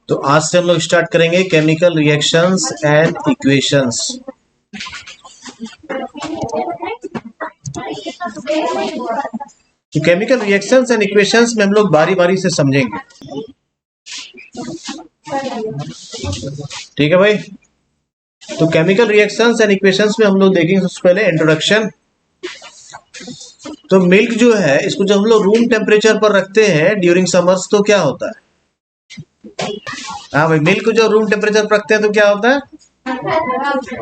तो आज से हम लोग स्टार्ट करेंगे केमिकल रिएक्शंस एंड इक्वेशंस। तो केमिकल रिएक्शंस एंड इक्वेशंस में हम लोग बारी बारी से समझेंगे, ठीक है भाई। तो केमिकल रिएक्शंस एंड इक्वेशंस में हम लोग देखेंगे सबसे पहले इंट्रोडक्शन। तो मिल्क जो है इसको जब हम लोग रूम टेम्परेचर पर रखते हैं ड्यूरिंग समर्स तो क्या होता है? हाँ भाई, मिल्क को जो रूम टेम्परेचर पर रखते हैं तो क्या होता है?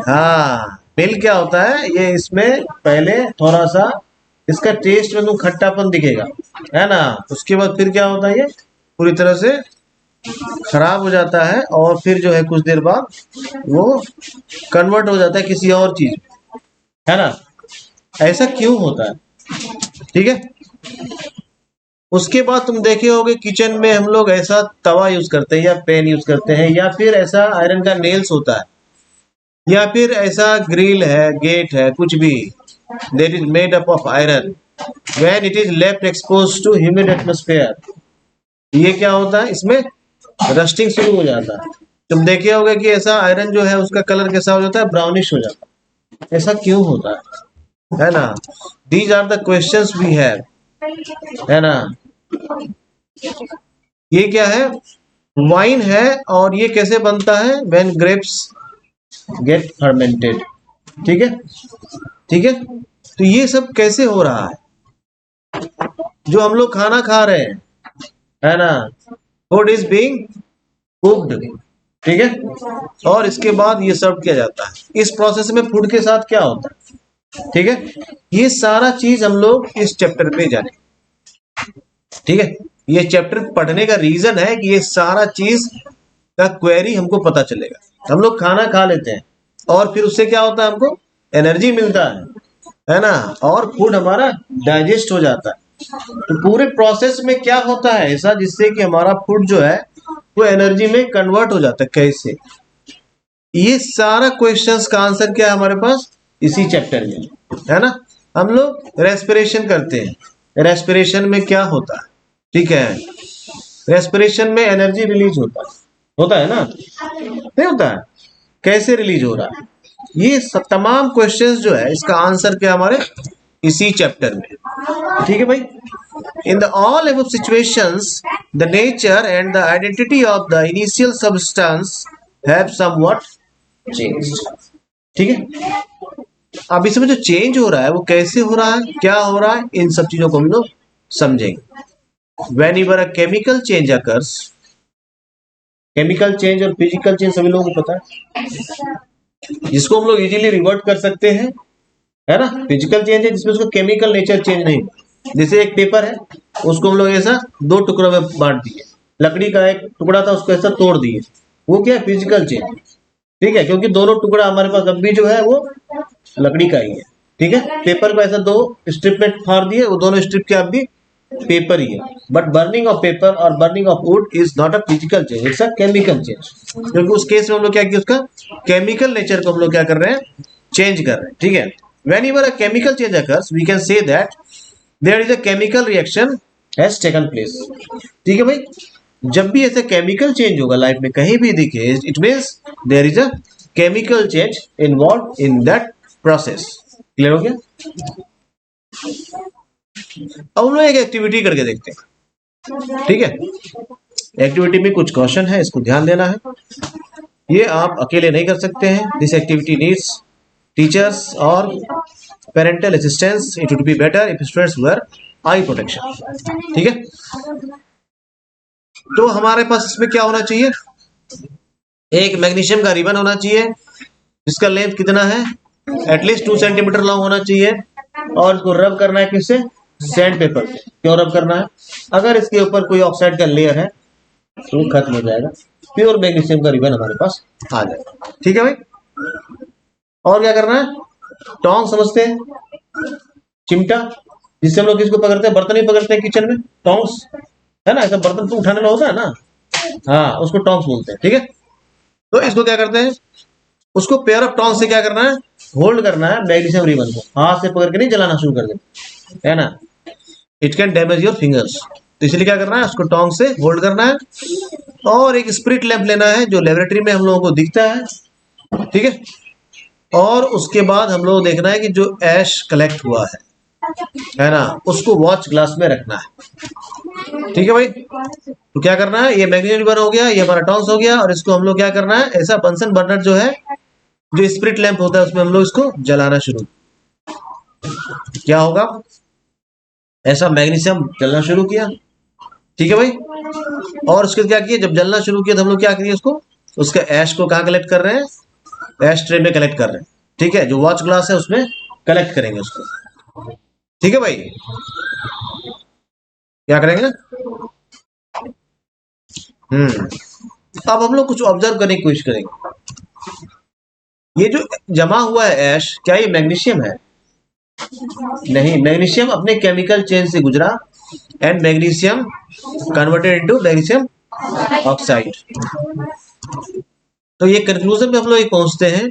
हाँ, मिल्क क्या होता है, ये इसमें पहले थोड़ा सा इसका टेस्ट में तो खट्टापन दिखेगा, है ना। उसके बाद फिर क्या होता है, ये पूरी तरह से खराब हो जाता है और फिर जो है कुछ देर बाद वो कन्वर्ट हो जाता है किसी और चीज में, है ना। ऐसा क्यों होता है? ठीक है। उसके बाद तुम देखे होगे किचन में हम लोग ऐसा तवा यूज करते हैं या पैन यूज करते हैं, या फिर ऐसा आयरन का नेल्स होता है, या फिर ऐसा ग्रिल है, गेट है, कुछ भी that is made up of iron when it is left exposed to humid atmosphere, ये क्या होता है, इसमें रस्टिंग शुरू हो जाता है। तुम देखे होगे कि ऐसा आयरन जो है उसका कलर कैसा हो जाता है, ब्राउनिश हो जाता है। ऐसा क्यों होता है ना। These are the questions we have, है ना। ये क्या है, वाइन है, और ये कैसे बनता है, when grapes get fermented, ठीक है, ठीक है। तो ये सब कैसे हो रहा है, जो हम लोग खाना खा रहे हैं, है ना, फूड इज बीइंग कुक्ड, ठीक है, और इसके बाद ये सर्व किया जाता है। इस प्रोसेस में फूड के साथ क्या होता है, ठीक है, ये सारा चीज हम लोग इस चैप्टर में जाने, ठीक है। ये चैप्टर पढ़ने का रीजन है कि ये सारा चीज का क्वेरी हमको पता चलेगा। हम लोग खाना खा लेते हैं और फिर उससे क्या होता है, हमको एनर्जी मिलता है ना, और फूड हमारा डाइजेस्ट हो जाता है। तो पूरे प्रोसेस में क्या होता है ऐसा जिससे कि हमारा फूड जो है वो एनर्जी में कन्वर्ट हो जाता है, कैसे? ये सारा क्वेश्चंस का आंसर क्या है हमारे पास इसी चैप्टर में, है ना। हम लोग रेस्पिरेशन करते हैं, रेस्पिरेशन में क्या होता है, ठीक है, रेस्पिरेशन में एनर्जी रिलीज होता है ना, नहीं होता है, कैसे रिलीज हो रहा है, ये सब तमाम क्वेश्चंस जो है इसका आंसर क्या हमारे इसी चैप्टर में, ठीक है भाई। In the all above situations the nature and the identity of the initial substance have somewhat changed, ठीक है। अब इसमें जो चेंज हो रहा है वो कैसे हो रहा है, क्या हो रहा है, इन सब चीजों को हम लोग समझेंगे। Whenever a chemical change occurs, chemical change और फिजिकल चेंज सभी लोगों को पता है, जिसको हम लोग इजीली रिवर्ट कर सकते हैं, है ना। फिजिकल चेंज है जिसमें उसका केमिकल नेचर चेंज नहीं, जैसे एक पेपर है उसको हम लोग ऐसा दो टुकड़ों में बांट दिए, लकड़ी का एक टुकड़ा था उसको ऐसा तोड़ दिए, वो क्या है, फिजिकल चेंज, ठीक है, क्योंकि दोनों टुकड़ा हमारे पास अब भी जो है वो लकड़ी का ही है, ठीक है। पेपर को ऐसा दो स्ट्रिप में फाड़ दिए, वो दोनों स्ट्रिप के अब भी पेपर ही है, बट बर्निंग ऑफ पेपर और burning of would is not a physical change, it's a chemical change, क्योंकि उस केस में हम लोग क्या किया, उसका केमिकल नेचर को हम लोग क्या कर रहे हैं, चेंज कर रहे हैं, ठीक है। Whenever a chemical change occurs we can say that there is a chemical reaction has taken place, ठीक है भाई। जब भी ऐसे केमिकल चेंज होगा लाइफ में कहीं भी दिखे, it means there is a chemical change involve in that process. Clear हो गया? अब हम लोग एक एक्टिविटी करके देखते हैं, ठीक है। एक्टिविटी में कुछ क्वेश्चन है, इसको ध्यान देना है, ये आप अकेले नहीं कर सकते हैं। दिस एक्टिविटी नीड्स टीचर्स और parental assistance, it would be better if students wear eye protection, ठीक है। तो हमारे पास इसमें क्या होना चाहिए, एक मैग्नीशियम का रिबन होना चाहिए जिसका लेंथ कितना है, एटलीस्ट 2 सेंटीमीटर लॉन्ग होना चाहिए, और इसको रब करना है किससे, सैंड पेपर से। क्यों रब करना है, अगर इसके ऊपर कोई ऑक्साइड का लेयर है तो खत्म हो जाएगा, प्योर मैग्नीशियम का रिबन हमारे पास आ जाएगा, ठीक है भाई। और क्या करना है, टोंग समझते हैं, चिमटा, जिससे हम लोग किसको पकड़ते हैं, बर्तन ही पकड़ते हैं किचन में, टोंग्स, है ना, ऐसा बर्तन तो उठाने वाला होता है ना, हाँ, उसको टोंग्स बोलते हैं, ठीक है। तो इसको क्या करते हैं, उसको पेयर ऑफ टोंग से क्या करना है, होल्ड करना है मैग्नीशियम रिबन को, हाथ से पकड़ के नहीं जलाना शुरू कर देना, है ना, it can damage your fingers, तो इसलिए क्या करना है, उसको टोंग से होल्ड करना है और एक स्प्रिट लैंप लेना है जो लेबोरेटरी में हम लोगों को दिखता है, ठीक है। और उसके बाद हम लोग देखना है कि जो ऐश कलेक्ट हुआ है ना, उसको वॉच ग्लास में रखना है, ठीक है भाई। तो क्या करना है, ये मैग्नीशियम रिबन हो गया, ये हमारा टॉन्स हो गया, और इसको हम लोग क्या करना है, ऐसा बंसन बर्नर जो है, जो स्प्रिट लैंप होता है, उसमें हम लोग इसको जलाना शुरू। क्या होगा, ऐसा मैग्नीशियम जलना शुरू किया, ठीक है भाई। और उसके बाद क्या किया, जब जलना शुरू किया तो हम लोग क्या करिए, उसको, उसका ऐश को कहाँ कलेक्ट कर रहे हैं, ऐश ट्रे में कलेक्ट कर रहे हैं, ठीक है। जो वॉच ग्लास है उसमें कलेक्ट करेंगे उसको, ठीक है भाई। क्या करेंगे, अब हम लोग कुछ ऑब्जर्व करने की कोशिश करेंगे। ये जो जमा हुआ है ऐश, क्या ये मैग्नीशियम है? नहीं, मैग्नीशियम अपने केमिकल चेंज से गुजरा and magnesium converted into magnesium oxide. तो ये कंक्लूजन पे हम लोग एक पहुंचते हैं।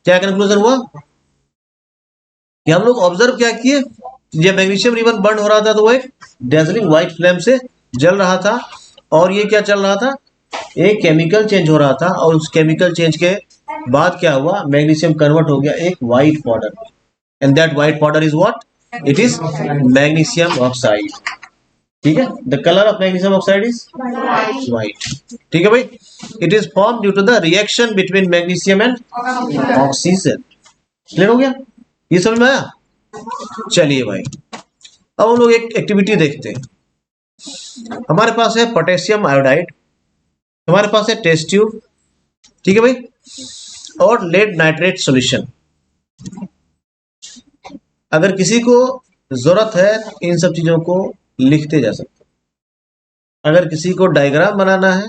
क्या कंक्लूजन हुआ कि हम लोग ऑब्जर्व क्या किए, जब मैग्नीशियम रिबन बर्न हो रहा था तो वो एक डेजलिंग व्हाइट फ्लेम से जल रहा था, और ये क्या चल रहा था, एक केमिकल चेंज हो रहा था, और उस केमिकल चेंज के बाद क्या हुआ, मैग्नीशियम कन्वर्ट हो गया एक white powder, and that white powder is what, it is magnesium oxide, ठीक है। The colour of magnesium oxide is white, ठीक है भाई। It is form due to the reaction between magnesium and oxygen. Clear हो गया, ये समझ में आया? चलिए भाई, अब हम लोग एक एक्टिविटी देखते हैं। हमारे पास है पोटेशियम आयोडाइड, हमारे पास है टेस्ट ट्यूब, ठीक है भाई, और लेड नाइट्रेट सॉल्यूशन। अगर किसी को जरूरत है इन सब चीजों को लिखते जा सकते, अगर किसी को डायग्राम बनाना है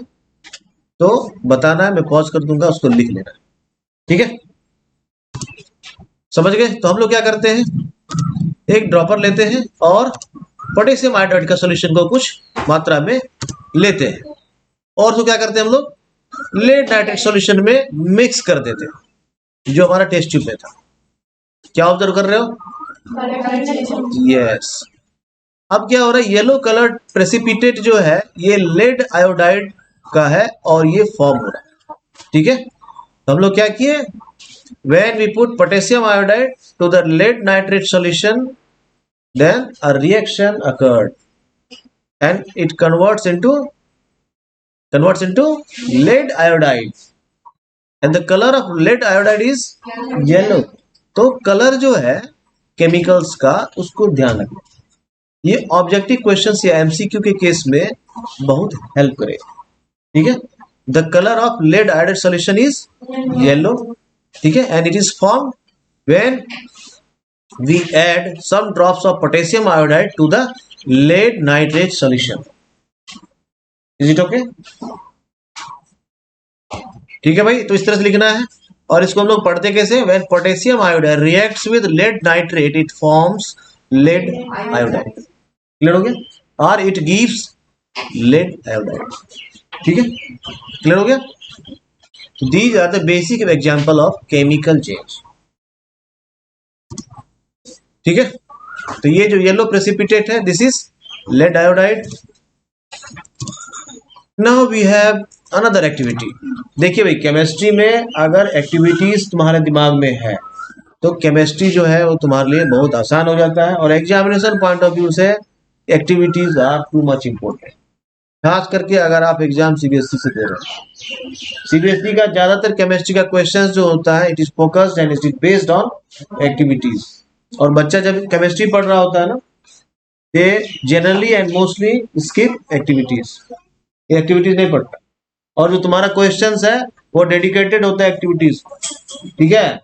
तो बताना है, मैं पॉज कर दूंगा, उसको लिख लेना है, ठीक है। समझ गए? तो हम लोग क्या करते हैं, एक ड्रॉपर लेते हैं और पोटेशियम आयोडाइड का सॉल्यूशन को कुछ मात्रा में लेते हैं, और तो क्या करते हैं हम लोग, लेड नाइट्रेट सॉल्यूशन में मिक्स कर देते हैं, जो हमारा टेस्ट ट्यूब में था। क्या ऑब्जर्व कर रहे हो? यस। अब क्या हो रहा है, येलो कलर्ड प्रेसिपिटेट जो है ये लेड आयोडाइड का है, और ये फॉर्म हो रहा है, ठीक है। तो हम लोग क्या किए, when we put potassium iodide to the lead nitrate solution, then a reaction occurred and it converts into lead iodide, and the color of lead iodide is yellow. तो कलर जो है केमिकल्स का, उसको ध्यान रखना, ये ऑब्जेक्टिव क्वेश्चंस या MCQ के केस में बहुत हेल्प करेगा, ठीक है। The colour of lead iodide solution is yellow, ठीक है, and it is form when we add some drops of potassium iodide to the lead nitrate solution. Is it okay? ठीक है भाई, तो इस तरह से लिखना है, और इसको हम लोग पढ़ते कैसे, when potassium iodide reacts with lead nitrate it forms lead iodide. Clear हो गया? और इट गिव्स लेड आयोडाइड, ठीक है, क्लियर हो गया? These are the basic example of chemical change, ठीक है। तो ये जो येलो प्रेसिपिटेट है, this is lead iodide. Now we have another activity. देखिए भाई, केमिस्ट्री में अगर एक्टिविटीज तुम्हारे दिमाग में है तो केमिस्ट्री जो है वो तुम्हारे लिए बहुत आसान हो जाता है, और एग्जामिनेशन पॉइंट ऑफ व्यू से activities are too much important, खास करके अगर आप एग्जाम सीबीएसई से दे रहे हैं। सीबीएसई का ज्यादातर केमिस्ट्री का क्वेश्चन जो होता है, it is focused and it is based on activities, और बच्चा जब केमिस्ट्री पढ़ रहा होता है ना, they generally and mostly skip activities, activities नहीं पढ़ता, और जो तुम्हारा क्वेश्चन है वो डेडिकेटेड होता है एक्टिविटीज, ठीक है।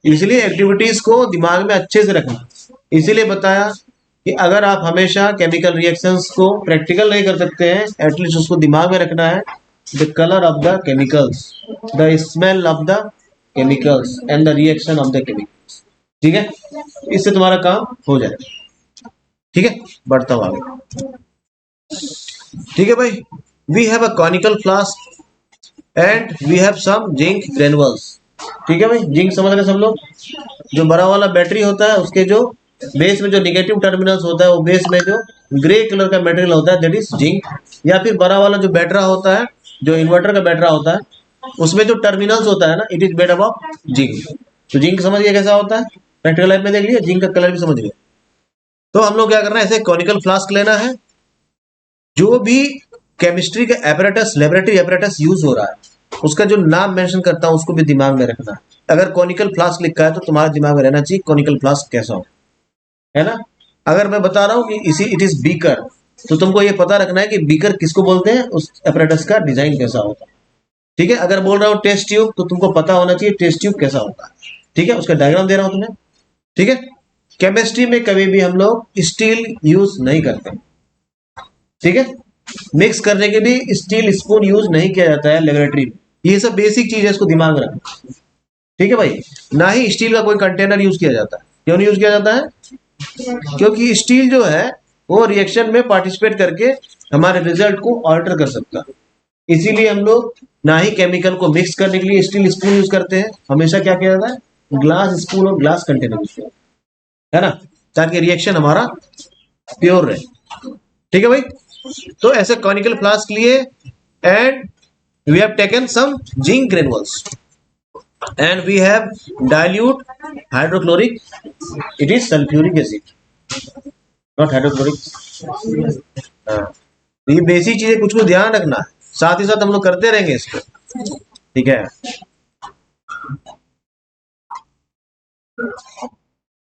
इसलिए एक्टिविटीज को दिमाग में अच्छे से रखना, इसीलिए बताया कि अगर आप हमेशा केमिकल रिएक्शंस को प्रैक्टिकल नहीं कर सकते हैं, एटलीस्ट उसको दिमाग में रखना है, the colour of the chemicals, the smell of the chemicals and the reaction of the chemicals, ठीक है। इससे तुम्हारा काम हो जाएगा, ठीक है। बढ़ता हूँ आगे, ठीक है भाई। We have a conical flask and we have some zinc granules, ठीक है भाई। जिंक समझ रहे सब लोग, जो बड़ा वाला बैटरी होता है उसके जो बेस में जो निगेटिव टर्मिनल्स होता है, वो बेस में जो ग्रे कलर का मटेरियल होता है, दैट इज जिंक। या फिर बड़ा वाला जो बैटरा होता है जो इन्वर्टर का बैटरा होता है उसमें जो टर्मिनल्स होता है ना, it is made up of zinc. तो जिंक समझ गया कैसा होता है, प्रैक्टिकल लाइफ में देख लिया, जिंक का कलर भी समझ गया। तो हम लोग क्या करना है, ऐसे कॉनिकल फ्लास्क लेना है। जो भी केमिस्ट्री का एपरेटस, लेबोरेटरी एपरेटस यूज हो रहा है, उसका जो नाम मेंशन करता हूं उसको भी दिमाग में रखना है। अगर कॉनिकल फ्लास्क लिखा है तो तुम्हारे दिमाग में रहना चाहिए कॉनिकल फ्लास्क कैसा हो, है ना। अगर मैं बता रहा हूँ कि इसी इट इज बीकर, तो तुमको ये पता रखना है कि बीकर किसको बोलते हैं, उस एपरेटस का डिजाइन कैसा होता है। ठीक है, अगर बोल रहा हूँ टेस्ट ट्यूब, तो तुमको पता होना चाहिए टेस्ट ट्यूब कैसा होता है। ठीक है, उसका डायग्राम दे रहा हूं तुम्हें। ठीक है, केमिस्ट्री में कभी भी हम लोग स्टील यूज नहीं करते। ठीक है, मिक्स करने के भी स्टील स्पून यूज नहीं किया जाता है लेबोरेटरी में। ये सब बेसिक चीज है, इसको दिमाग में रखना। ठीक है भाई, ना ही स्टील का कोई कंटेनर यूज किया जाता है। क्यों नहीं यूज किया जाता है? क्योंकि स्टील जो है वो रिएक्शन में पार्टिसिपेट करके हमारे रिजल्ट को ऑल्टर कर सकता है। इसीलिए हम लोग ना ही केमिकल को मिक्स करने के लिए स्टील स्पून यूज करते हैं, हमेशा क्या किया जाता है, ग्लास स्पून और ग्लास कंटेनर यूज किया है ना, ताकि रिएक्शन हमारा प्योर रहे। ठीक है भाई, तो ऐसे कॉनिकल फ्लास्क लिए, and we have taken some zinc granules and we have dilute hydrochloric, it is sulfuric acid, not hydrochloric। हाँ, तो ये बेसिक चीजें कुछ को ध्यान रखना है, साथ ही साथ हम लोग करते रहेंगे इसको। ठीक है,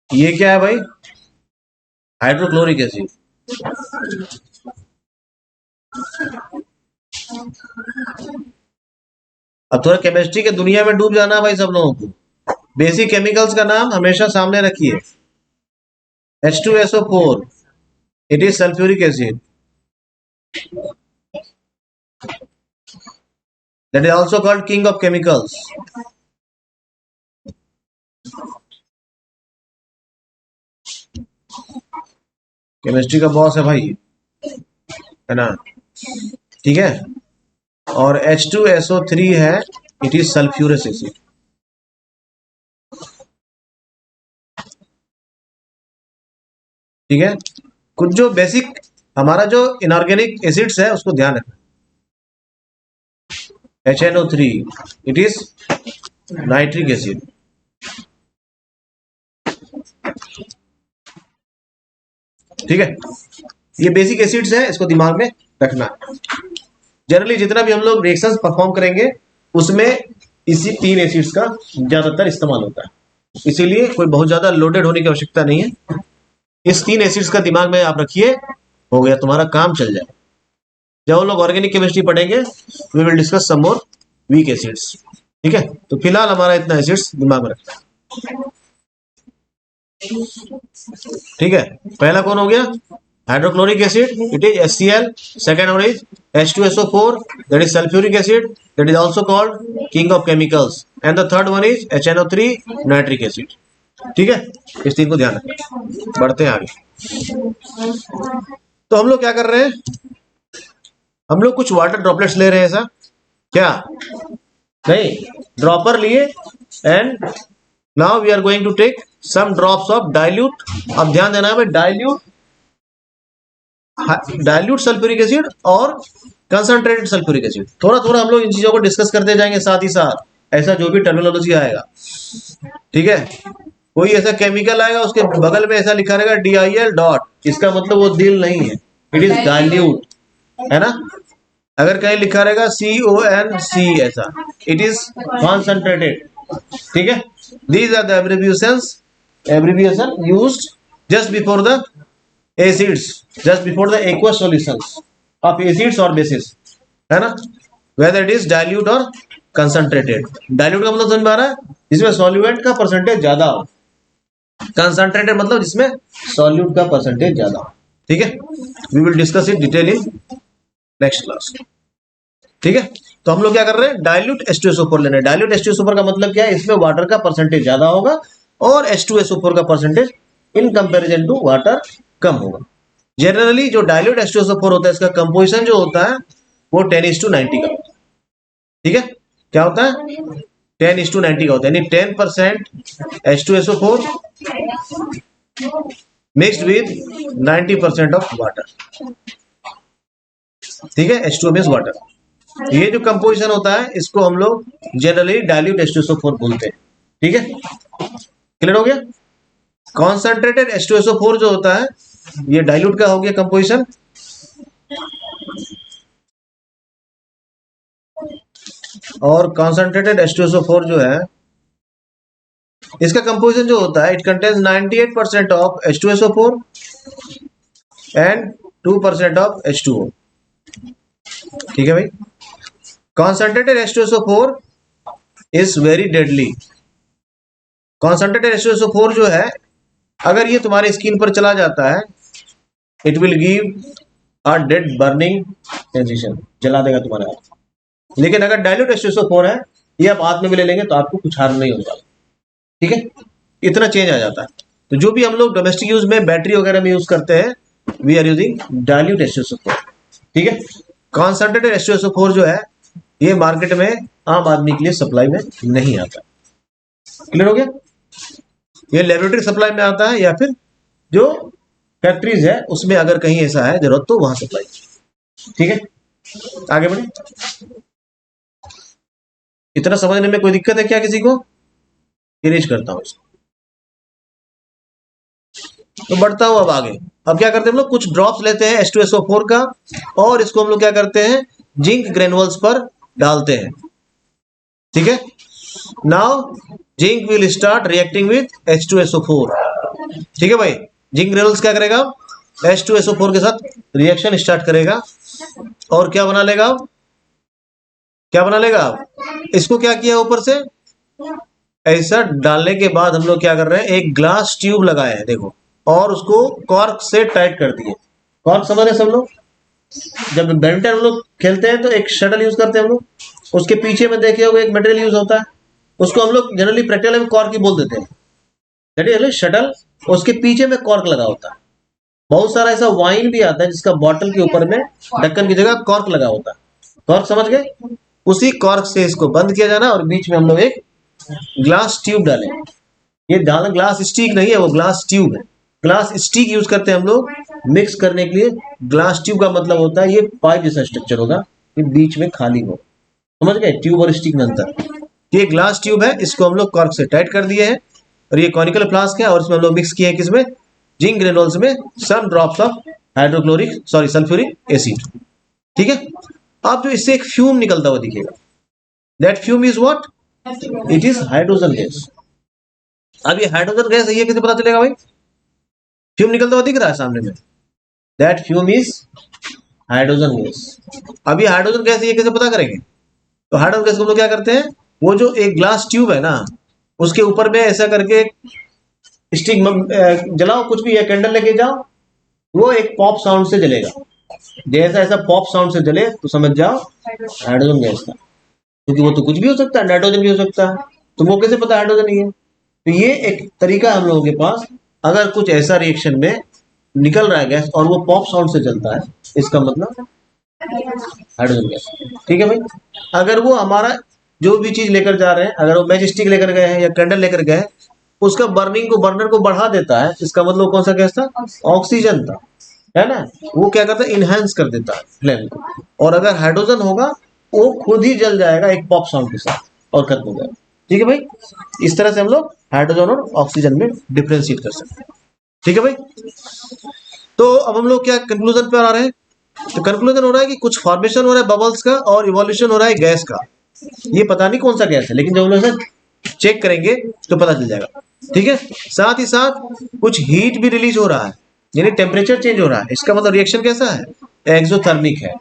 ये क्या है भाई, हाइड्रोक्लोरिक एसिड। अब थोड़ा केमिस्ट्री के दुनिया में डूब जाना है भाई सब लोगों को। बेसिक केमिकल्स का नाम हमेशा सामने रखिए। H2SO4, it is sulphuric acid, that is also called king of chemicals। Chemistry का बॉस है भाई, है ना। ठीक है, और H2SO3 है, इट इज सल्फ्यूरस एसिड। ठीक है, कुछ जो बेसिक हमारा जो इनऑर्गेनिक एसिड्स है उसको ध्यान रखना। HNO3, it is nitric acid. ठीक है, ये बेसिक एसिड्स है, इसको दिमाग में रखना। जनरली जितना भी हम लोग रिएक्शंस परफॉर्म करेंगे उसमें इसी तीन एसिड्स का ज्यादातर इस्तेमाल होता है, इसीलिए कोई बहुत ज्यादा लोडेड होने की आवश्यकता नहीं है। इस तीन एसिड्स का दिमाग में आप रखिए, हो गया, तुम्हारा काम चल जाए। जब हम लोग ऑर्गेनिक केमिस्ट्री पढ़ेंगे we will discuss some more weak acids. ठीक है, तो फिलहाल हमारा इतना एसिड्स दिमाग में रखना। ठीक है, पहला कौन हो गया, hydrochloric acid, it is HCl। Second one is H2SO4, that is sulphuric acid, that is also called king of chemicals. And the third one is HNO3, nitric acid. ठीक है, इस तीन को ध्यान रखना। बढ़ते हैं आगे। तो हम लोग क्या कर रहे हैं, हम लोग कुछ वाटर ड्रॉपलेट्स ले रहे हैं, ऐसा क्या नहीं, ड्रॉपर लिए, and now we are going to take some drops of dilute. अब ध्यान देना है भाई, डाइल्यूट सल्फ्यूरिक एसिड और कंसंट्रेटेड सल्फ्यूरिक एसिड। थोड़ा थोड़ा हम लोग इन चीजों को डिस्कस करते जाएंगे साथ ही साथ, ऐसा जो भी टर्मिनोलॉजी आएगा। ठीक है, कोई ऐसा केमिकल आएगा उसके बगल में ऐसा लिखा रहेगा DIL डॉट, इसका मतलब वो दिल नहीं है, इट इज डाइल्यूट, है ना। अगर कहीं लिखा रहेगा CONC ऐसा, इट इज कॉन्सेंट्रेटेड। ठीक है, these are the abbreviation used just before the acids, just before the aqueous solutions of acids or bases, है ना, whether it is dilute or concentrated। dilute का मतलब समझ में आ रहा है, जिसमें सॉल्यूएंट का परसेंटेज ज्यादा हो। कंसंट्रेटेड मतलब जिसमें सॉल्यूट का परसेंटेज ज्यादा हो। ठीक है, we will discuss it detail in next class. ठीक है, तो हम लोग क्या कर रहे हैं, डाइल्यूट H2SO4 लेना है। डाइल्यूट H2SO4 का मतलब क्या है, इसमें वाटर का परसेंटेज ज्यादा होगा और H2SO4 का percentage in comparison to water कम होगा। जनरली जो डाइल्यूट H2SO4 होता है, इसका कंपोजिशन जो होता है वो 10:90 का होता है। ठीक है, क्या होता है, 10:90 का होता है, यानी 10% H2SO4 mixed with 90% of water. ठीक है, H2O मींस वाटर। ये जो कंपोजिशन होता है इसको हम लोग जनरली डाइल्यूट H2SO4 बोलते हैं। ठीक है, क्लियर हो गया। कॉन्सेंट्रेटेड H2SO4 जो होता है ये डाइल्यूट का हो गया कंपोजिशन। और कॉन्सेंट्रेटेड H2SO4 जो है इसका कंपोजिशन जो होता है it contains 98% of H2SO4 and 2% of H2O। ठीक है भाई, concentrated H2SO4 is very deadly. Concentrated H2SO4 जो है अगर ये तुम्हारे स्किन पर चला जाता है it will give a dead burning sensation, जला देगा तुम्हारे हाथ। लेकिन अगर डाइल्यूट H2SO4 है ये आप हाथ में भी ले लेंगे तो आपको कुछ हार्म नहीं होगा। ठीक है, इतना चेंज आ जाता है। तो जो भी हम लोग डोमेस्टिक यूज में बैटरी वगैरह में यूज करते हैं we are using dilute H2SO4। ठीक है, कॉन्सेंट्रेटेड H2SO4 जो है ये मार्केट में आम आदमी के लिए सप्लाई में नहीं आता। क्लियर हो गया, ये लेबोरेटरी सप्लाई में आता है या फिर जो फैक्ट्रीज है उसमें अगर कहीं ऐसा है जरूरत तो वहां सप्लाई। ठीक है, आगे बढ़े। इतना समझने में कोई दिक्कत है क्या किसी को? फिनिश करता हूं इसको तो बढ़ता हूं अब आगे। अब क्या करते हैं हम लोग, कुछ ड्रॉप्स लेते हैं H2SO4 का और इसको हम लोग क्या करते हैं जिंक ग्रेनुअल्स पर डालते हैं। ठीक है, now zinc will start reacting with H2SO4। ठीक है भाई, जिंक ग्रेनुअल्स क्या करेगा H2SO4 के साथ रिएक्शन स्टार्ट करेगा और क्या बना लेगा, क्या बना लेगा। इसको क्या किया ऊपर से ऐसा डालने के बाद हम लोग क्या कर रहे हैं एक ग्लास ट्यूब लगाए हैं देखो, और उसको कॉर्क से टाइट कर दिए। कॉर्क समझ रहे सब लोग, जब बैडमिंटन हम लोग खेलते हैं तो एक शटल यूज करते हैं हम लोग, उसके पीछे में देखे हुए एक मटेरियल यूज होता है उसको हम लोग जनरली प्रैक्टिकल में कॉर्क ही बोल देते हैं। शटल, उसके पीछे में कॉर्क लगा होता है। बहुत सारा ऐसा वाइन भी आता है जिसका बॉटल के ऊपर में ढक्कन की जगह कॉर्क लगा होता है। कॉर्क समझ गए, उसी कॉर्क से इसको बंद किया जाना और बीच में हम लोग एक ग्लास ट्यूब डालें। ये डालना ग्लास स्टिक नहीं है, वो ग्लास ट्यूब है। ग्लास स्टिक यूज करते हैं हम लोग मिक्स करने के लिए। ग्लास ट्यूब का मतलब होता है ये पाइप जैसा स्ट्रक्चर होगा, ये बीच में खाली हो। समझ गए ट्यूब और स्टिक में अंतर। ये ग्लास ट्यूब है, इसको हम लोग कॉर्क से टाइट कर दिए हैं और ये कॉनिकल फ्लास्क है और इसमें हम लोग मिक्स किए हैं किसमें, जिंक ग्रेनुल्स में सम ड्रॉप्स ऑफ सल्फ्यूरिक एसिड। ठीक है, अब जो इससे एक फ्यूम निकलता हुआ दिखेगा, that fume is what, it is hydrogen gas. अब ये हाइड्रोजन गैस है, ये कैसे पता चलेगा भाई, फ्यूम निकलता हुआ दिख रहा है सामने में, that fume is hydrogen gas. अब ये हाइड्रोजन गैस ये कैसे पता करेंगे, तो हाइड्रोजन गैस को हम लोग क्या करते हैं, वो जो एक ग्लास ट्यूब है ना उसके ऊपर में ऐसा करके स्टिक जलाओ, कुछ भी है कैंडल लेके जाओ, वो एक पॉप साउंड से जलेगा। जैसा ऐसा पॉप साउंड से जले तो समझ जाओ हाइड्रोजन गैस था, क्योंकि वो तो कुछ भी हो सकता है, नाइट्रोजन भी हो सकता है, तो वो कैसे पता हाइड्रोजन ही है। तो ये एक तरीका है हम लोगों के पास, अगर कुछ ऐसा रिएक्शन में निकल रहा है गैस और वो पॉप साउंड से जलता है इसका मतलब हाइड्रोजन गैस। ठीक है भाई, अगर वो हमारा जो भी चीज लेकर जा रहे हैं, अगर वो मैच स्टिक लेकर गए हैं या कैंडल लेकर गए हैं, उसका बर्निंग को बर्नर को बढ़ा देता है, इसका मतलब कौन सा गैस था, ऑक्सीजन था, है ना। वो क्या करता है इनहेंस कर देता है फ्लेम को, और अगर हाइड्रोजन होगा वो खुद ही जल जाएगा एक पॉप साउंड के साथ और खत्म हो जाएगा। ठीक है भाई, इस तरह से हम लोग हाइड्रोजन और ऑक्सीजन में डिफ्रेंशिएट कर सकते हैं। ठीक है भाई, तो अब हम लोग क्या कंक्लूजन पे आ रहे हैं, तो कंक्लूजन हो रहा है कि कुछ फॉर्मेशन हो रहा है बबल्स का और इवोल्यूशन हो रहा है गैस का। ये पता नहीं कौन सा गैस है, लेकिन जब हम लोग चेक करेंगे तो पता चल जाएगा। ठीक है, साथ ही साथ कुछ हीट भी रिलीज हो रहा है, यानी टेम्परेचर चेंज हो रहा है, इसका मतलब रिएक्शन कैसा है, एक्सोथर्मिक है।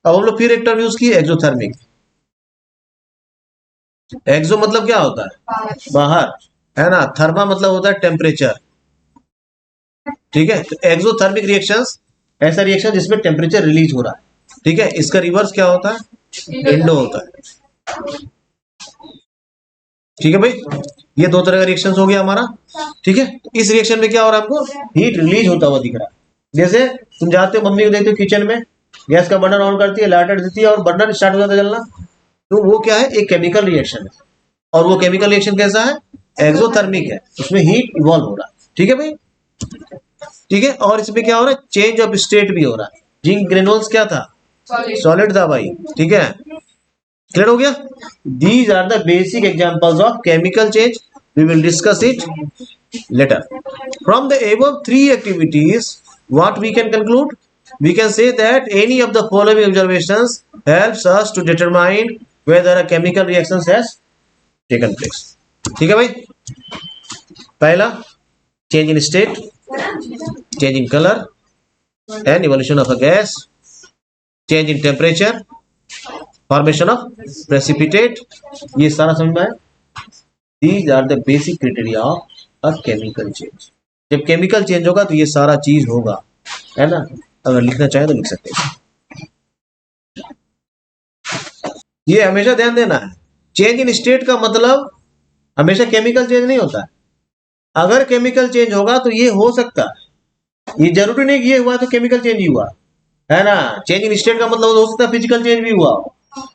अब हम लोग फिर एक टर्म यूज किए एक्सोथर्मिक। एक्सो मतलब क्या होता है, बाहर, है ना, थर्मा मतलब होता है टेम्परेचर। ठीक है, तो एक्सोथर्मिक रिएक्शंस ऐसा रिएक्शन जिसमें टेम्परेचर रिलीज हो रहा है। ठीक है, इसका रिवर्स क्या होता है, इंडो होता है। ठीक है भाई, ये दो तरह का रिएक्शन हो गया हमारा। ठीक है, इस रिएक्शन में क्या हो रहा है, आपको हीट रिलीज होता हुआ दिख रहा है। जैसे तुम जाते हो मम्मी को देखते हो किचन में, गैस का बर्नर ऑन करती है, लाइटर देती है और बर्नर स्टार्ट हो जाता है जलना, तो वो क्या है, एक केमिकल रिएक्शन है। और वो केमिकल रिएक्शन कैसा है, एक्सोथर्मिक है, उसमें हीट इवॉल्व हो रहा है। ठीक है भाई, ठीक है, और इसमें क्या हो रहा है, चेंज ऑफ स्टेट भी हो रहा है। जिंक ग्रेनुल्स क्या था, सॉलिड था भाई, ठीक है, क्लियर हो गया। These are the basic examples of chemical change, we will discuss it later. From the above three activities, what we can conclude? We can say that any of the following observations helps us to determine whether a chemical reaction has taken place. ठीक है भाई, पहला change in state, change in color and evolution of a gas, change in temperature, formation of precipitate, ये सारा समझ में आया। These are the basic criteria of a chemical change. जब केमिकल चेंज होगा तो ये सारा चीज होगा, है ना। अगर लिखना चाहे तो लिख सकते हैं। ये हमेशा ध्यान देना है, चेंज इन स्टेट का मतलब हमेशा केमिकल चेंज नहीं होता है। अगर केमिकल चेंज होगा तो ये हो सकता है, ये जरूरी नहीं कि ये हुआ तो केमिकल चेंज ही हुआ, है ना। चेंज इन स्टेट का मतलब हो सकता है फिजिकल चेंज भी हुआ।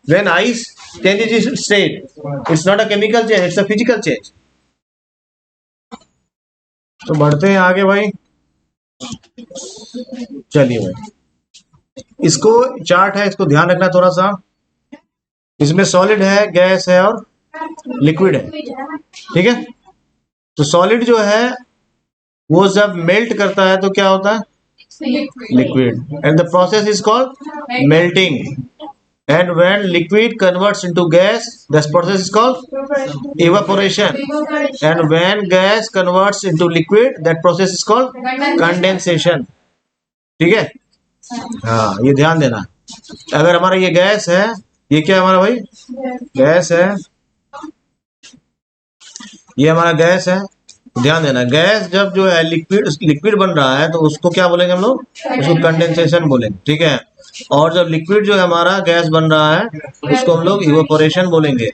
When ice changes it's state, it's not a chemical change, it's a physical change. तो बढ़ते हैं आगे भाई, चलिए भाई, इसको चार्ट है, इसको ध्यान रखना थोड़ा सा। इसमें सॉलिड है, गैस है और लिक्विड है, ठीक है। तो सॉलिड जो है वो जब मेल्ट करता है तो क्या होता है, liquid, and the process is called melting. And when liquid converts into gas, this process is called evaporation. And when gas converts into liquid, that process is called condensation. ठीक है, हाँ ये ध्यान देना। अगर हमारा ये गैस है, ये क्या है हमारा भाई, गैस है, ये हमारा गैस है। ध्यान देना, गैस जब जो है लिक्विड बन रहा है तो उसको क्या बोलेंगे हम लोग, उसको कंडेंसेशन बोलेंगे, ठीक है। और जब लिक्विड जो है हमारा गैस बन रहा है उसको हम लोग इवेपोरेशन बोलेंगे।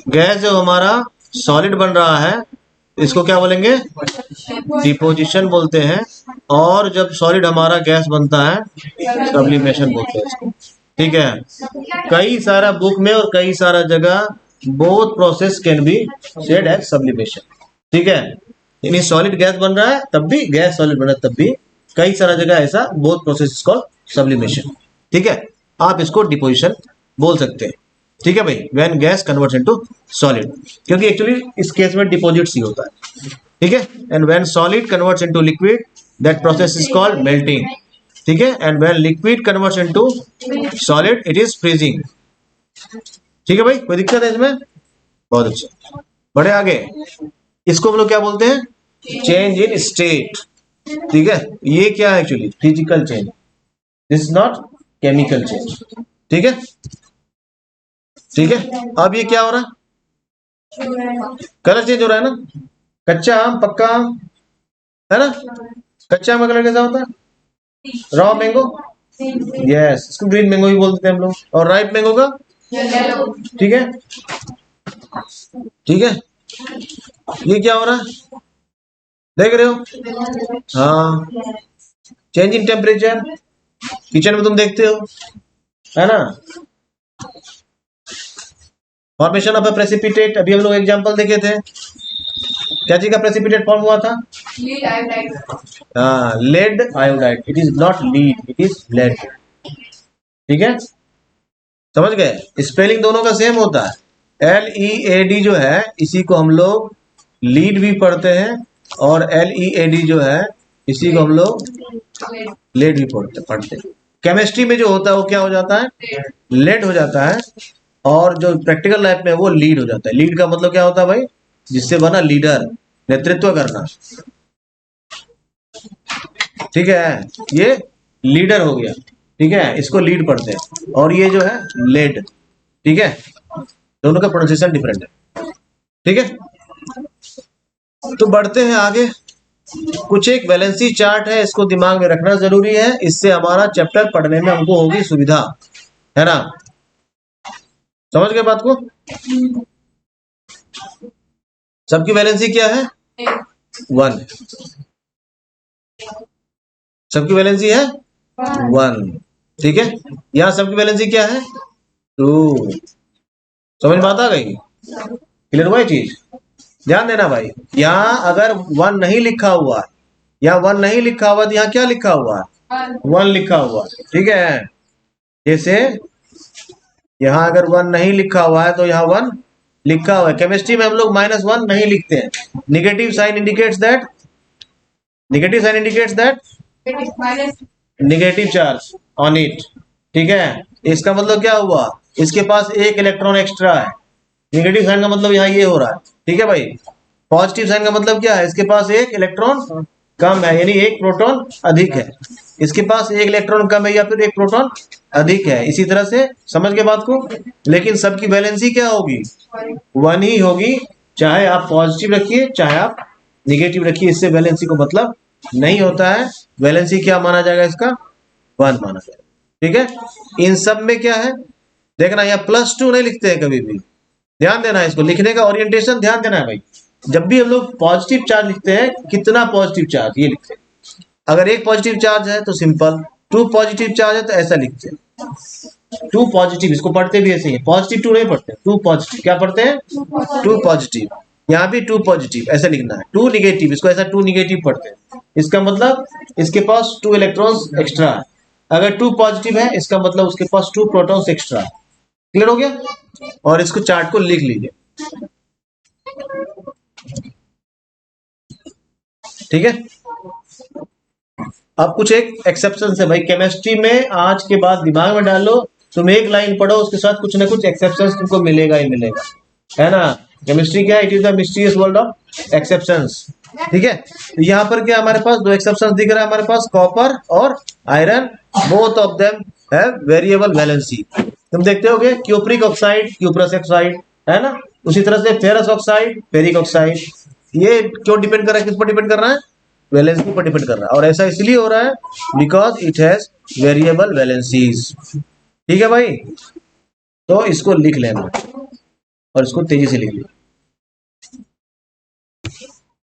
गैस जो हमारा सॉलिड बन रहा है इसको क्या बोलेंगे, डिपोजिशन बोलते हैं। और जब सॉलिड हमारा गैस बनता है सब्लिमेशन बोलते हैं इसको, ठीक है। कई सारा बुक में और कई सारा जगह both process can be said as sublimation, ठीक है। यानी सॉलिड गैस बन रहा है तब भी, गैस सॉलिड बन रहा है तब भी, कई सारा जगह ऐसा both process is called sublimation, ठीक है। आप इसको डिपोजिशन बोल सकते हैं, ठीक है भाई, when gas converts into solid, क्योंकि एक्चुअली इस केस में डिपॉजिट्स ही होता है, ठीक है। And when solid converts into liquid, that process is called melting, ठीक है। And when liquid converts into solid, it is freezing, ठीक है भाई। कोई दिक्कत है इसमें, बहुत अच्छा। बड़े आगे, इसको हम लोग क्या बोलते हैं, चेंज इन स्टेट, ठीक है। ये क्या है actually, physical change, this is not chemical change, ठीक है, ठीक है। अब ये क्या हो रहा है, कलर चेंज हो रहा है ना। कच्चा आम, पक्का आम, है ना। कच्चा आम का कलर कैसा होता है, रॉ मैंगो, यस, इसको ग्रीन मैंगो भी बोलते हैं हम लोग। और राइप मैंगो का, ठीक है, ठीक है। ये क्या हो रहा है, देख रहे हो, हाँ, चेंज इन टेम्परेचर, किचन में तुम देखते हो, है ना। फॉर्मेशन ऑफ अ प्रेसिपिटेट, अभी हम लोग एग्जांपल देखे थे, क्या चीज का प्रेसिपिटेट फॉर्म हुआ था, हाँ, lead iodide. It is not lead, it is lead, ठीक है, समझ गए। स्पेलिंग दोनों का सेम होता है, LEAD जो है इसी को हम लोग लीड भी पढ़ते हैं, और LEAD जो है इसी को हम लोग लेड भी पढ़ते हैं। केमिस्ट्री में जो होता है वो क्या हो जाता है, लेड हो जाता है, और जो प्रैक्टिकल लाइफ में वो लीड हो जाता है। लीड का मतलब क्या होता है भाई, जिससे बना लीडर, नेतृत्व करना, ठीक है, ये लीडर हो गया, ठीक है, इसको लीड पढ़ते हैं। और ये जो है लेड, ठीक है, दोनों का प्रोनाउंसिएशन डिफरेंट है, ठीक है। तो बढ़ते हैं आगे, कुछ एक वैलेंसी चार्ट है, इसको दिमाग में रखना जरूरी है, इससे हमारा चैप्टर पढ़ने में हमको होगी सुविधा, है ना। समझ गए बात को, सबकी वैलेंसी क्या है, 1, सबकी वैलेंसी है 1, ठीक है। यहाँ सबकी वैलेंसी क्या है, 2। समझ में आ गई, क्लियर हुआ चीज, ध्यान देना भाई। यहाँ अगर 1 नहीं लिखा हुआ है, यहाँ 1 नहीं लिखा हुआ, तो यहाँ क्या लिखा हुआ है, 1 लिखा हुआ है, ठीक है। जैसे यहाँ अगर 1 नहीं लिखा हुआ है तो यहाँ 1 लिखा हुआ है। केमिस्ट्री में हम लोग -1 नहीं लिखते हैं। Negative sign indicates that negative charge on it. ठीक है, इसका मतलब क्या हुआ, इसके पास एक इलेक्ट्रॉन एक्स्ट्रा है। नेगेटिव साइन का मतलब यहाँ ये हो रहा है। ठीक है भाई, पॉजिटिव साइन का मतलब क्या है, इसके पास एक इलेक्ट्रॉन कम है, यानी एक प्रोटॉन अधिक है। इसके पास एक इलेक्ट्रॉन कम है या फिर एक प्रोटॉन अधिक है। इसी तरह से समझ के बात को। लेकिन सबकी वैलेंसी क्या होगी, 1 ही होगी, चाहे आप पॉजिटिव रखिए चाहे आप निगेटिव रखिए, इससे वैलेंसी को मतलब नहीं होता है। वैलेंसी क्या माना जाएगा, इसका 1 माना जाएगा। ठीक है, इन सब में क्या है देखना, यहाँ +2 नहीं लिखते हैं कभी भी, ध्यान देना है इसको, लिखने का ओरिएंटेशन ध्यान देना है भाई। जब भी हम लोग पॉजिटिव चार्ज लिखते हैं, कितना पॉजिटिव चार्ज ये लिखते हैं। अगर एक पॉजिटिव चार्ज है तो सिंपल, 2 पॉजिटिव चार्ज है तो ऐसा लिखते हैं 2 पॉजिटिव, इसको पढ़ते भी ऐसे ही, पॉजिटिव 2 नहीं पढ़ते, 2 पॉजिटिव। क्या पढ़ते हैं, 2 पॉजिटिव। यहाँ भी 2 पॉजिटिव ऐसा लिखना है, 2 निगेटिव, इसको ऐसा 2 निगेटिव पढ़ते हैं। इसका मतलब इसके पास 2 इलेक्ट्रॉन्स एक्स्ट्रा है। अगर 2 पॉजिटिव है, इसका मतलब उसके पास 2 प्रोटॉन्स एक्स्ट्रा है। क्लियर हो गया। और इसको चार्ट को लिख लीजिए। ठीक है, अब कुछ एक एक्सेप्शन है भाई केमिस्ट्री में, आज के बाद दिमाग में डालो। तुम एक लाइन पढ़ो, उसके साथ कुछ ना कुछ एक्सेप्शन तुमको मिलेगा ही मिलेगा, है ना। केमिस्ट्री क्या है, it is the mysterious world of exceptions. ठीक है, तो यहाँ पर क्या हमारे पास 2 एक्सेप्शन दिख रहा है हमारे पास, कॉपर और iron, both of them have variable valency. तुम देखते होगे क्यूप्रिक ऑक्साइड, क्यूप्रस ऑक्साइड, है ना। उसी तरह से फेरस ऑक्साइड, फेरिक ऑक्साइड। ये क्यों डिपेंड कर रहा है, किस पर डिपेंड कर रहा है, वैलेंसी पर डिपेंड कर रहा है। और ऐसा इसलिए हो रहा है because it has variable valencies. ठीक है भाई, तो इसको लिख लेना और इसको तेजी से लिख लेना।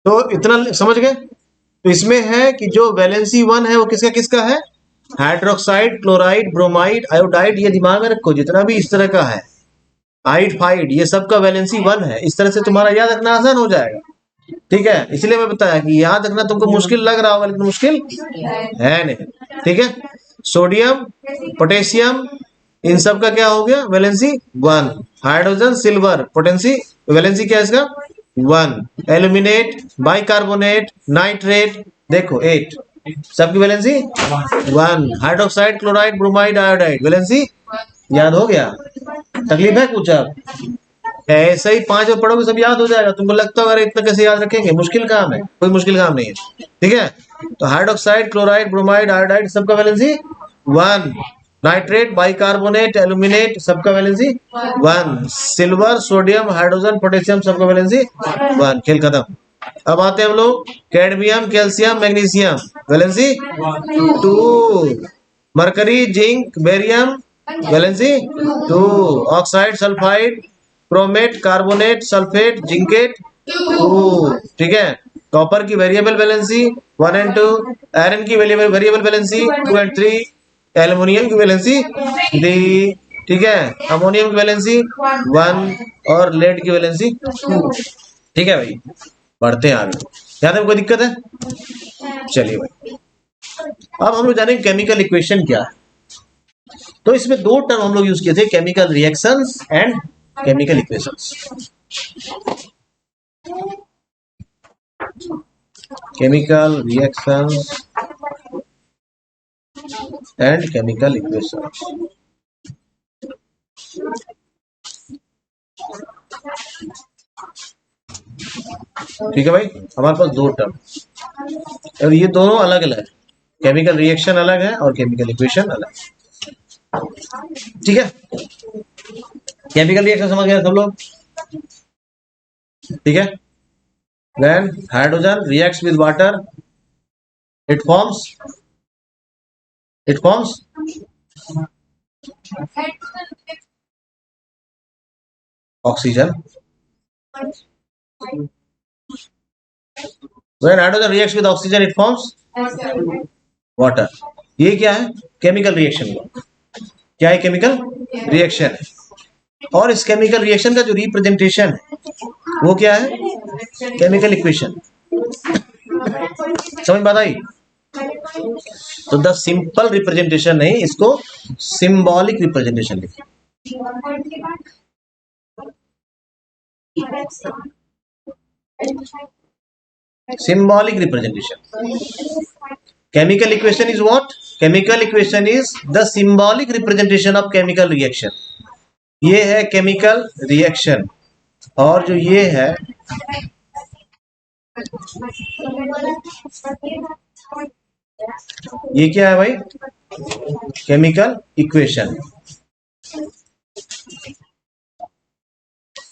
तो इतना समझ गए। तो इसमें है कि जो वैलेंसी 1 है वो किसका किसका है, हाइड्रोक्साइड, क्लोराइड, ब्रोमाइड, आयोडाइड। ये दिमाग में रखो, जितना भी इस तरह का है, आइड फाइड, ये सब का वैलेंसी 1 है। इस तरह से तुम्हारा याद रखना आसान हो जाएगा। ठीक है, इसलिए मैं बताया कि याद रखना तुमको मुश्किल लग रहा होगा, लेकिन मुश्किल है नहीं। ठीक है, सोडियम, पोटेशियम, इन सब का क्या हो गया, valency 1। Hydrogen, silver, potency valency क्या है इसका, 1। एल्यूमिनेट, बाइकार्बोनेट, नाइट्रेट, देखो 8, सबकी valency 1। Hydroxide, chloride, bromide, iodide, valency याद हो गया। तकलीफ है कुछ, अब ऐसे ही 5 बार पढ़ोगे सब याद हो जाएगा। तुमको लगता होगा इतना कैसे याद रखेंगे, मुश्किल काम है, कोई मुश्किल काम नहीं है। ठीक है, तो हाइड्रोक्साइड, क्लोराइड, ब्रोमाइड, आयोडाइड सबका वैलेंसी 1। नाइट्रेट, बाइकार्बोनेट, एल्यूमिनेट सबका valency 1। Silver, sodium, hydrogen, potassium सबका वैलेंसी 1। खेल खत्म। अब आते हैं हम लोग cadmium, calcium, magnesium, valency 2। Mercury, zinc, barium, valency 2। Oxide, sulphide, chromate, carbonate, sulphate, zincate 2। ठीक है, कॉपर की वेरिएबल वैलेंसी 1 and 2, आयरन की वेरिएबल वैलेंसी 2 and 3, एल्युमिनियम की वैलेंसी 3। ठीक है, अमोनियम की वैलेंसी 1 और लेड की वैलेंसी 2। ठीक है भाई, बढ़ते हैं आगे। यहाँ तक कोई दिक्कत है, चलिए भाई। अब हम लोग जानेंगे केमिकल इक्वेशन क्या है। तो इसमें 2 टर्म हम लोग यूज किए थे, chemical reactions and chemical equations. Chemical reactions and chemical equations. ठीक है भाई, हमारे पास 2 टर्म, और ये दोनों अलग अलग है। केमिकल रिएक्शन अलग है और केमिकल इक्वेशन अलग है। ठीक है, केमिकल रिएक्शन समझ गए सब लोग। ठीक है, when hydrogen reacts with water, it forms oxygen. When hydrogen reacts with oxygen, it forms water. ये क्या है, केमिकल रिएक्शन। क्या है, केमिकल रिएक्शन है। और इस केमिकल रिएक्शन का जो रिप्रेजेंटेशन है वो क्या है, केमिकल इक्वेशन। समझ बात आई। तो द सिंपल रिप्रेजेंटेशन नहीं, इसको सिंबॉलिक रिप्रेजेंटेशन लिखिए। symbolic representation. Chemical equation is what? Chemical equation is the symbolic representation of chemical reaction. ये है chemical reaction, और जो ये है ये क्या है भाई? Chemical equation.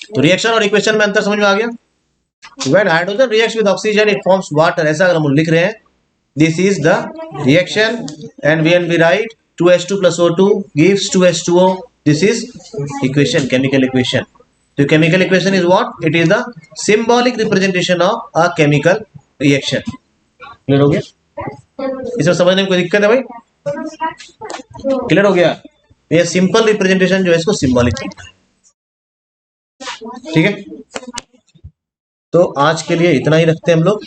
तो रिएक्शन और इक्वेशन में अंतर समझ में आ गया? When hydrogen reacts with oxygen, it forms water. ऐसा अगर हम लिख रहे हैं, this is the reaction, and when we write 2H2 plus O2 gives 2H2O, this is equation, chemical equation. So chemical equation is what? It is the symbolic representation of a chemical reaction. Clear हो गया? इसमें समझने में कोई दिक्कत है भाई? Clear हो गया? ये सिंपल रिप्रेजेंटेशन जो है इसको सिंबॉलिक कहते हैं। ठीक है, तो आज के लिए इतना ही रखते हैं हम लोग।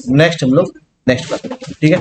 नेक्स्ट बात, ठीक है।